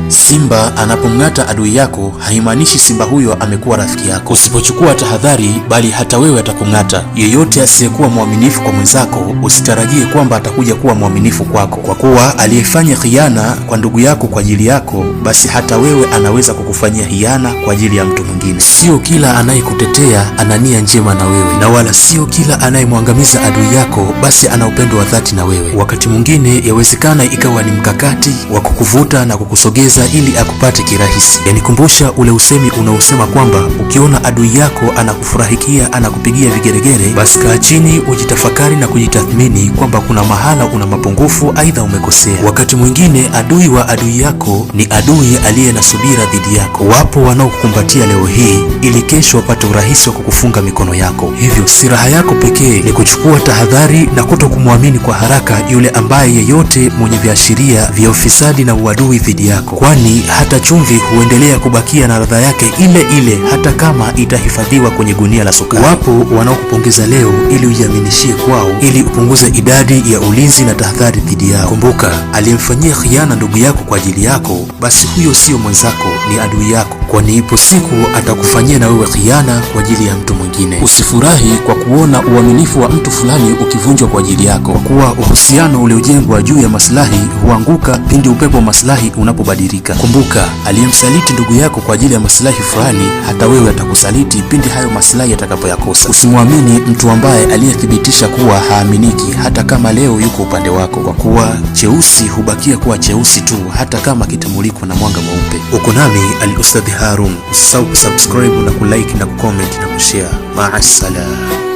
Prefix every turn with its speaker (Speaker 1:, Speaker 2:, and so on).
Speaker 1: Simba anapomng'ata adui yako haimaanishi simba huyo amekuwa rafiki yako. Usipochukua tahadhari, bali hata wewe atakung'ata. Yeyote asiyekuwa mwaminifu kwa mwenzako, usitarajie kwamba atakuja kuwa mwaminifu kwako, kwa kuwa aliyefanya khiana kwa ndugu yako kwa ajili yako, basi hata wewe anaweza kukufanyia khiana kwa ajili ya mtu mwingine. Sio kila anayekutetea ana nia njema na wewe, na wala sio kila anayemwangamiza adui yako basi ana upendo wa dhati na wewe. Wakati mwingine yawezekana ikawa ni mkakati wa kukuvuta na kukusogeza ili akupate kirahisi. Yanikumbusha ule usemi unaosema kwamba ukiona adui yako anakufurahikia, anakupigia vigeregere, basi kaa chini ujitafakari na kujitathmini kwamba kuna mahala una mapungufu, aidha umekosea. Wakati mwingine adui wa adui yako ni adui aliye na subira dhidi yako. Wapo wanaokukumbatia leo hii ili kesho wapate urahisi wa kukufunga mikono yako. Hivyo si raha yako pekee ni kuchukua tahadhari na kuto kumwamini kwa haraka yule ambaye yeyote mwenye viashiria vya ufisadi na uadui dhidi yako, kwani hata chumvi huendelea kubakia na ladha yake ile ile hata kama itahifadhiwa kwenye gunia la sukari. Wapo wanaokupongeza leo ili ujiaminishie kwao, ili upunguze idadi ya ulinzi na tahadhari dhidi yao. Kumbuka, aliyemfanyia khiana ndugu yako kwa ajili yako, basi huyo sio mwenzako, ni adui yako, kwani ipo siku atakufanyia na wewe khiana kwa ajili ya mtu mwingine. Usifurahi kwa kuona uaminifu wa mtu fulani ukivunjwa kwa ajili yako, kwa kuwa uhusiano uliojengwa juu ya maslahi huanguka pindi upepo wa maslahi unapobadilika. Kumbuka, aliyemsaliti ndugu yako kwa ajili ya maslahi fulani, hata wewe atakusaliti pindi hayo maslahi atakapoyakosa. Usimwamini mtu ambaye aliyethibitisha kuwa haaminiki hata kama leo yuko upande wako, kwa kuwa cheusi hubakia kuwa cheusi tu hata kama kitamulikwa na mwanga mweupe. Uko nami Al-Ustadh Harun. Usisahau kusubscribe na kulike na kucomment na kushare. Ma'as salam.